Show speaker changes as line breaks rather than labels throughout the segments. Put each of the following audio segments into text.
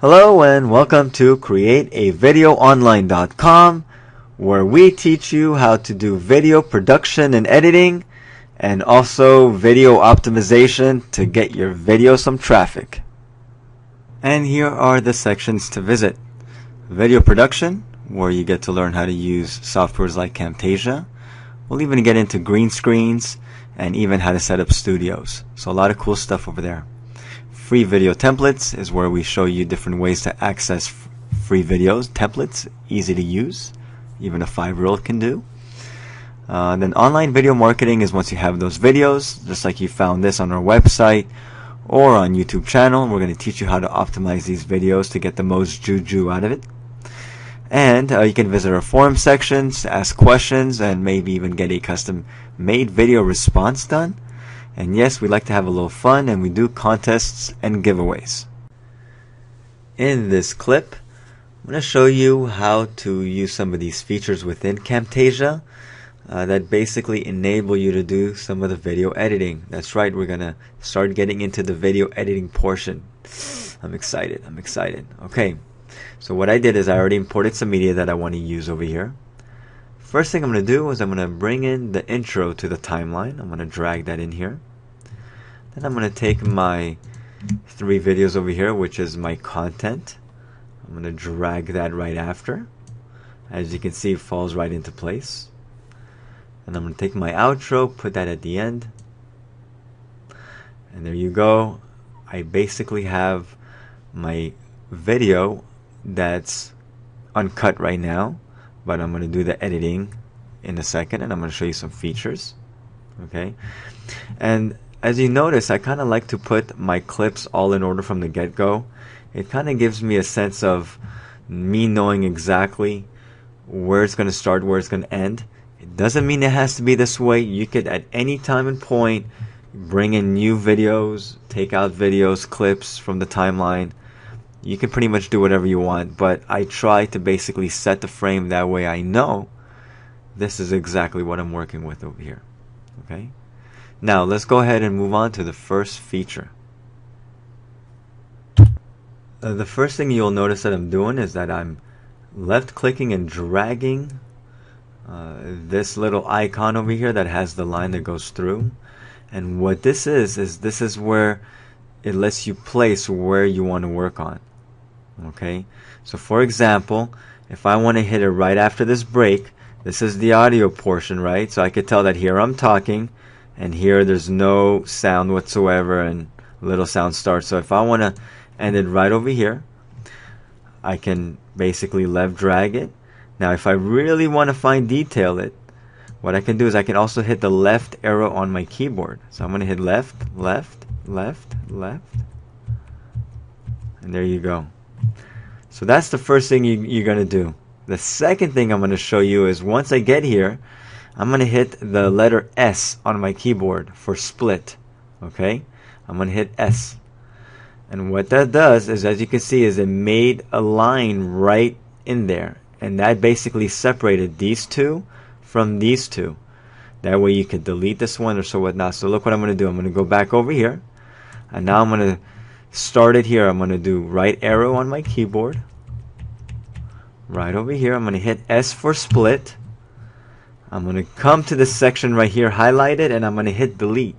Hello and welcome to createavideoonline.com, where we teach you how to do video production and editing and also video optimization to get your video some traffic. And here are the sections to visit. Video production, where you get to learn how to use softwares like Camtasia. We'll even get into green screens and even how to set up studios. So a lot of cool stuff over there. Free video templates is where we show you different ways to access free videos. Templates, easy to use, even a 5-year-old can do. Then online video marketing is once you have those videos, just like you found this on our website or on YouTube channel. We're going to teach you how to optimize these videos to get the most juju out of it. And you can visit our forum sections, ask questions, and maybe even get a custom made video response done. And yes, we like to have a little fun, and we do contests and giveaways. In this clip, I'm going to show you how to use some of these features within Camtasia that basically enable you to do some of the video editing. That's right, we're going to start getting into the video editing portion. I'm excited. Okay, so what I did is I already imported some media that I want to use over here. First thing I'm going to do is I'm going to bring in the intro to the timeline. I'm going to drag that in here. Then I'm going to take my 3 videos over here, which is my content. I'm going to drag that right after. As you can see, it falls right into place. And I'm going to take my outro, put that at the end. And there you go. I basically have my video that's uncut right now, but I'm going to do the editing in a second, and I'm going to show you some features. Okay, and as you notice, I kind of like to put my clips all in order from the get-go. It kind of gives me a sense of me knowing exactly where it's going to start, where it's going to end. It doesn't mean it has to be this way. You could at any time and point bring in new videos, take out videos, clips from the timeline. You can pretty much do whatever you want, but I try to basically set the frame, that way I know this is exactly what I'm working with over here. Okay, now let's go ahead and move on to the first feature. The first thing you'll notice that I'm doing is that I'm left clicking and dragging this little icon over here that has the line that goes through. And what this is where it lets you place where you want to work on. Okay, so for example, if I want to hit it right after this break, this is the audio portion, right? So I could tell that here I'm talking and here there's no sound whatsoever and little sound starts. So if I want to end it right over here, I can basically left drag it. Now if I really want to detail it, what I can do is I can also hit the left arrow on my keyboard. So I'm going to hit left, left, left, left, and there you go. So that's the first thing you're going to do. The second thing I'm going to show you is once I get here, I'm going to hit the letter S on my keyboard for split. Okay, I'm going to hit S. And what that does is, as you can see, is it made a line right in there. And that basically separated these two from these two. That way you could delete this one or so whatnot. So look what I'm going to do. I'm going to go back over here. And now I'm going to start it here. I'm going to do right arrow on my keyboard. Right over here. I'm going to hit S for split. I'm going to come to this section right here, highlight it, and I'm going to hit delete.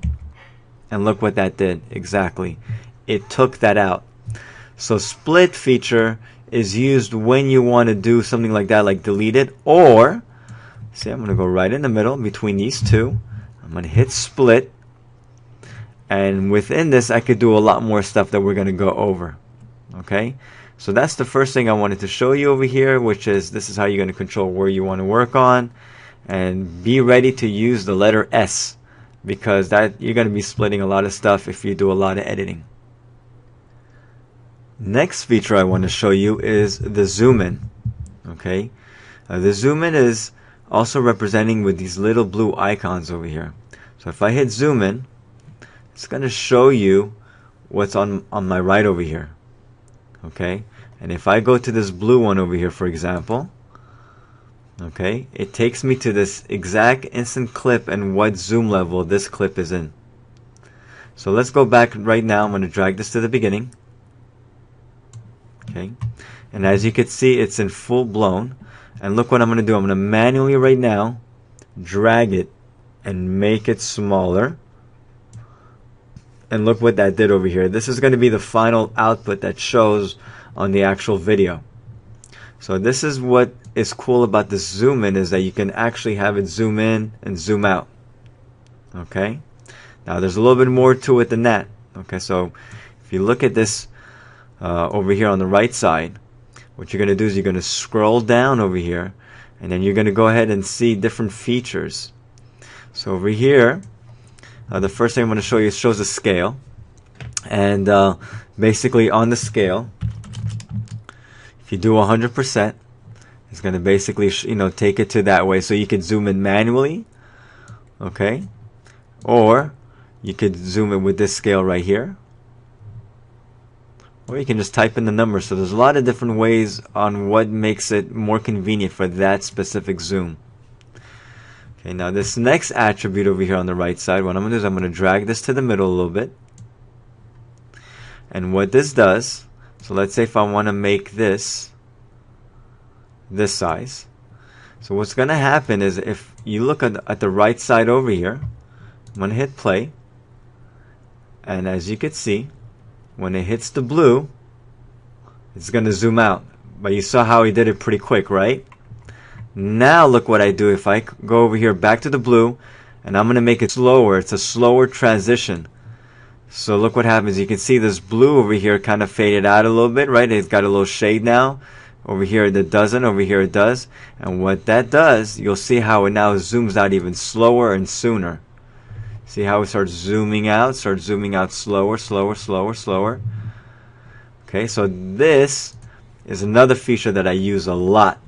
And look what that did. Exactly. It took that out. So split feature is used when you want to do something like that, like delete it, or see, I'm going to go right in the middle between these two. I'm going to hit split, and within this I could do a lot more stuff that we're going to go over. Okay, so that's the first thing I wanted to show you over here, which is this is how you're going to control where you want to work on, and be ready to use the letter S, because that you're going to be splitting a lot of stuff if you do a lot of editing. Next feature I want to show you is the zoom in. Okay, the zoom in is also representing with these little blue icons over here. So if I hit zoom in, it's going to show you what's on my right over here. Okay, and if I go to this blue one over here, for example, okay, it takes me to this exact instant clip and what zoom level this clip is in. So let's go back right now. I'm going to drag this to the beginning. Okay, Okay, and as you can see, it's in full blown. And look what I'm going to do. I'm going to manually right now drag it and make it smaller. And look what that did over here. This is going to be the final output that shows on the actual video. So this is what is cool about this zoom in, is that you can actually have it zoom in and zoom out. Okay, now there's a little bit more to it than that. Okay, so if you look at this over here on the right side, what you're going to do is you're going to scroll down over here, and then you're going to go ahead and see different features. So over here, the first thing I'm going to show you, shows the scale. And basically on the scale, if you do 100%, it's going to basically take it to that way. So you could zoom in manually, okay, or you could zoom in with this scale right here, or you can just type in the number. So there's a lot of different ways on what makes it more convenient for that specific zoom. Okay, now this next attribute over here on the right side, what I'm going to do is I'm going to drag this to the middle a little bit. And what this does, so let's say if I want to make this size. So what's going to happen is if you look at the right side over here, I'm going to hit play. And as you can see, when it hits the blue, it's going to zoom out. But you saw how he did it pretty quick, right? Now look what I do. If I go over here back to the blue, and I'm going to make it slower. It's a slower transition. So look what happens. You can see this blue over here kind of faded out a little bit, right? It's got a little shade now. Over here it doesn't. Over here it does. And what that does, you'll see how it now zooms out even slower and sooner. See how it starts zooming out slower, slower, slower, slower. Okay, so this is another feature that I use a lot,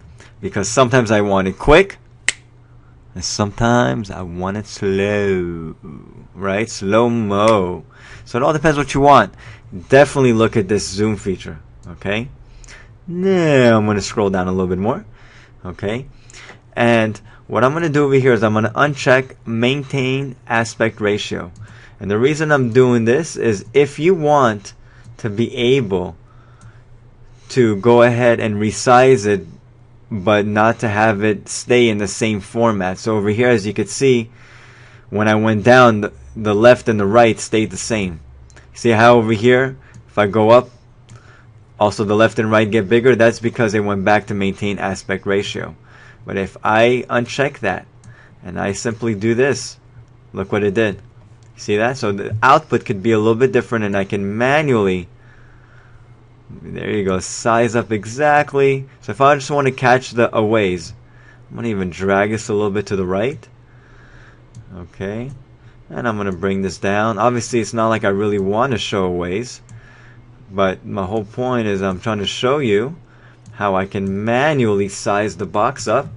because sometimes I want it quick and sometimes I want it slow, right? Slow-mo. So it all depends what you want. Definitely look at this zoom feature, okay? Now I'm going to scroll down a little bit more, okay? And what I'm going to do over here is I'm going to uncheck maintain aspect ratio. And the reason I'm doing this is if you want to be able to go ahead and resize it, but not to have it stay in the same format. So over here, as you can see, when I went down, the left and the right stayed the same. See how over here, if I go up, also the left and right get bigger? That's because they went back to maintain aspect ratio. But if I uncheck that and I simply do this, look what it did. See that? So the output could be a little bit different, and I can manually, there you go, size up exactly. So if I just want to catch the aways, I'm going to even drag this a little bit to the right. Okay. And I'm going to bring this down. Obviously, it's not like I really want to show aways, but my whole point is I'm trying to show you how I can manually size the box up.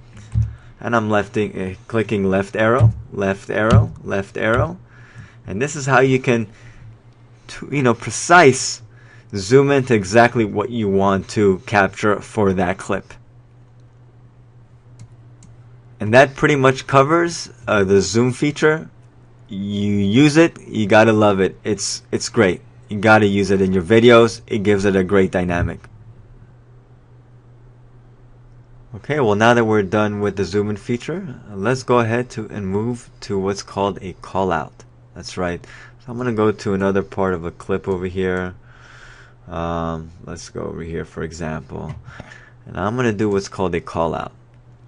And I'm clicking left arrow, left arrow, left arrow. And this is how you can, precise zoom into exactly what you want to capture for that clip. And that pretty much covers the zoom feature. You use it, you gotta love it. It's great. You gotta use it in your videos. It gives it a great dynamic. Okay, well, now that we're done with the zoom in feature, let's go ahead and move to what's called a call out. That's right. So I'm gonna go to another part of a clip over here. Let's go over here, for example, and I'm gonna do what's called a call out.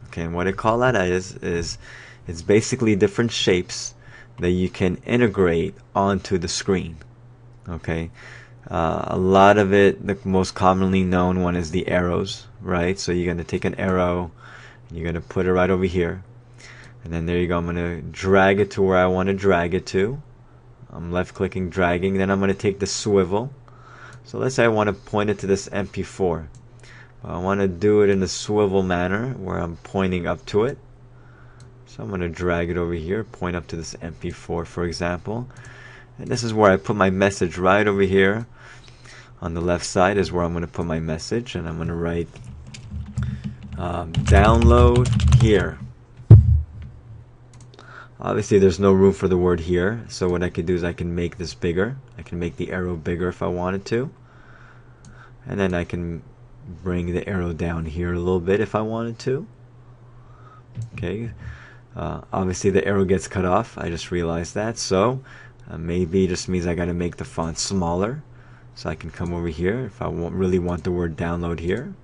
Okay, and what a call out is it's basically different shapes that you can integrate onto the screen. Okay, a lot of it, the most commonly known one is the arrows, right? So you're going to take an arrow and you're going to put it right over here, and then there you go. I'm going to drag it to where I want to drag it to. I'm left clicking, dragging. Then I'm going to take the swivel. So let's say I want to point it to this MP4. I want to do it in a swivel manner where I'm pointing up to it. So I'm going to drag it over here, point up to this MP4, for example. And this is where I put my message right over here. On the left side is where I'm going to put my message, and I'm going to write download here. Obviously there's no room for the word here, so what I can do is I can make this bigger. I can make the arrow bigger if I wanted to. And then I can bring the arrow down here a little bit if I wanted to. Okay, obviously the arrow gets cut off. I just realized that, so maybe it just means I gotta make the font smaller. So I can come over here if I really want the word download here.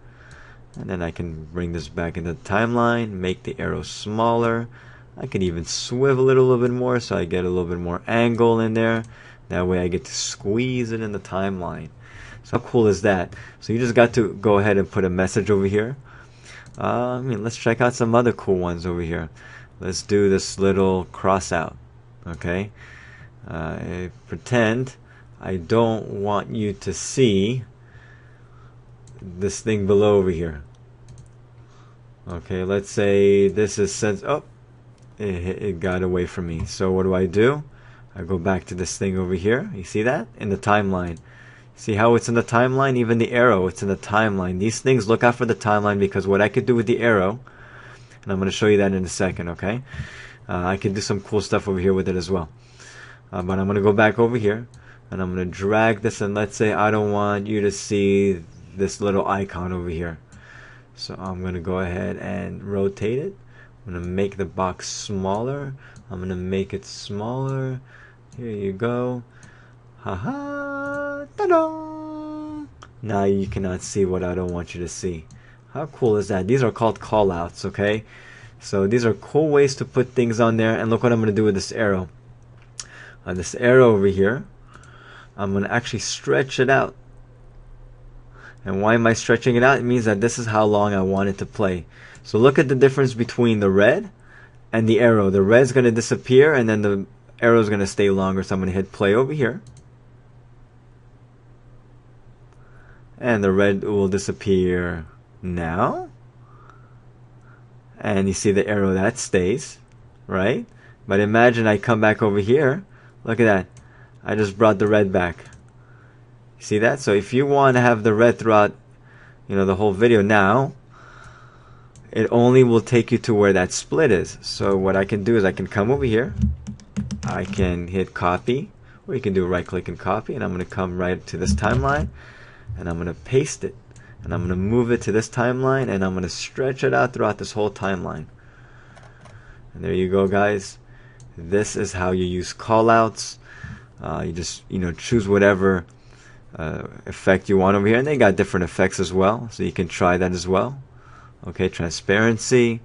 And then I can bring this back into the timeline, make the arrow smaller. I can even swivel it a little bit more so I get a little bit more angle in there. That way I get to squeeze it in the timeline. So how cool is that? So you just got to go ahead and put a message over here. Let's check out some other cool ones over here. Let's do this little cross out. Okay. Pretend I don't want you to see this thing below over here. Okay, let's say this is since it got away from me. So what do? I go back to this thing over here. You see that? In the timeline. See how it's in the timeline? Even the arrow, it's in the timeline. These things, look out for the timeline, because what I could do with the arrow, and I'm going to show you that in a second, okay? I can do some cool stuff over here with it as well. But I'm going to go back over here, and I'm going to drag this, and let's say I don't want you to see this little icon over here. So I'm going to go ahead and rotate it. I'm going to make the box smaller. I'm going to make it smaller. Here you go. Haha! Ta-da! Now you cannot see what I don't want you to see. How cool is that? These are called callouts, okay? So these are cool ways to put things on there. And look what I'm going to do with this arrow. This arrow over here, I'm going to actually stretch it out. And why am I stretching it out? It means that this is how long I want it to play. So look at the difference between the red and the arrow. The red's going to disappear, and then the arrow's going to stay longer. So I'm going to hit play over here. And the red will disappear now. And you see the arrow, that stays, right? But imagine I come back over here. Look at that. I just brought the red back. See that? So if you want to have the red throughout, the whole video, now it only will take you to where that split is. So what I can do is I can come over here, I can hit copy, or you can do right click and copy, and I'm going to come right to this timeline, and I'm going to paste it, and I'm going to move it to this timeline, and I'm going to stretch it out throughout this whole timeline. And there you go, guys. This is how you use callouts. You just choose whatever effect you want over here, and they got different effects as well, so you can try that as well. Okay, transparency,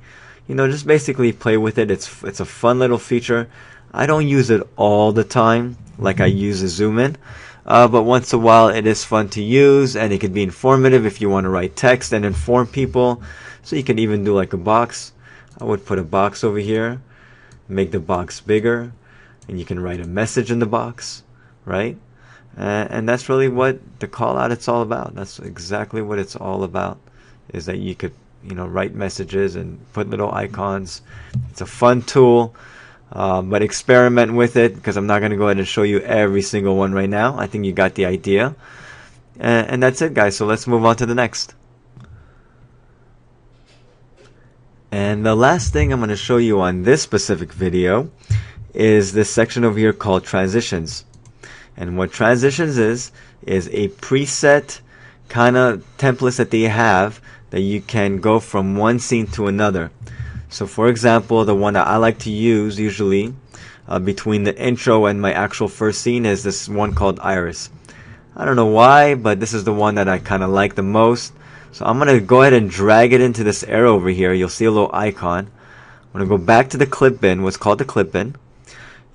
just basically play with it. It's a fun little feature. I don't use it all the time like I use a zoom in, but once in a while it is fun to use, and it can be informative if you want to write text and inform people. So you can even do like a box. I would put a box over here, make the box bigger, and you can write a message in the box, right? And that's really what the call out it's all about. That's exactly what it's all about, is that you could write messages and put little icons. It's a fun tool, but experiment with it, because I'm not going to go ahead and show you every single one right now. I think you got the idea. And that's it, guys. So let's move on to the next. And the last thing I'm going to show you on this specific video is this section over here called transitions. And what transitions is a preset kind of templates that they have that you can go from one scene to another. So for example, the one that I like to use usually between the intro and my actual first scene is this one called Iris. I don't know why, but this is the one that I kind of like the most. So I'm going to go ahead and drag it into this arrow over here. You'll see a little icon. I'm going to go back to the clip bin, what's called the clip bin.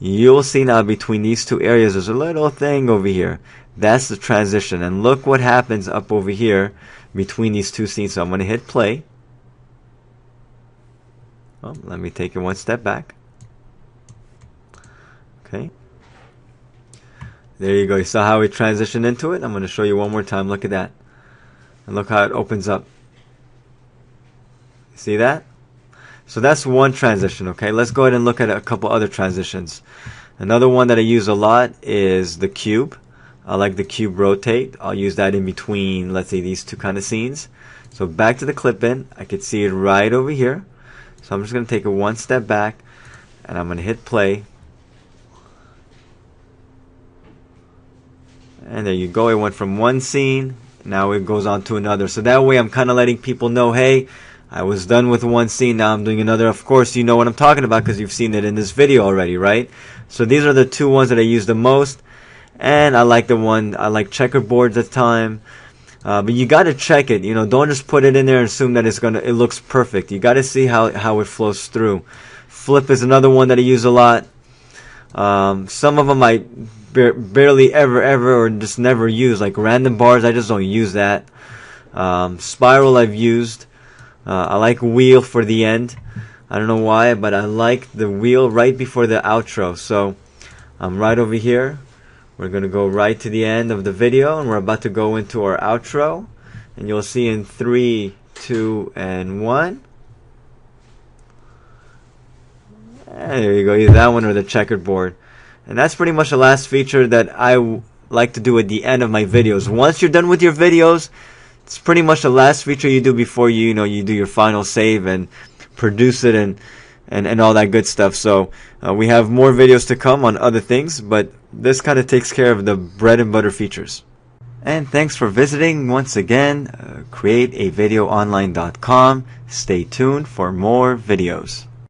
You'll see now between these two areas there's a little thing over here. That's the transition. And look what happens up over here between these two scenes. So I'm going to hit play. Oh, let me take it one step back. Okay. There you go. You saw how we transitioned into it? I'm going to show you one more time. Look at that. And look how it opens up. See that? So that's one transition, okay? Let's go ahead and look at a couple other transitions. Another one that I use a lot is the cube. I like the cube rotate. I'll use that in between, let's say, these two kind of scenes. So back to the clip in. I could see it right over here. So I'm just going to take it one step back, and I'm going to hit play. And there you go. It went from one scene now it goes on to another. So that way I'm kind of letting people know, hey, I was done with one scene, now I'm doing another. Of course, you know what I'm talking about because you've seen it in this video already, right? So these are the two ones that I use the most. And I like checkerboards at the time. But you got to check it. Don't just put it in there and assume that it looks perfect. You got to see how it flows through. Flip is another one that I use a lot. Some of them I barely ever or just never use, like random bars. I just don't use that. Spiral I've used. I like wheel for the end. I don't know why, but I like the wheel right before the outro. So I'm right over here. We're going to go right to the end of the video, and we're about to go into our outro. And you'll see in 3, 2, and 1. And there you go, either that one or the checkered board. And that's pretty much the last feature that I like to do at the end of my videos. Once you're done with your videos, it's pretty much the last feature you do before you do your final save and produce it and all that good stuff. So we have more videos to come on other things, but this kind of takes care of the bread and butter features. And thanks for visiting once again. CreateAVideoOnline.com. Stay tuned for more videos.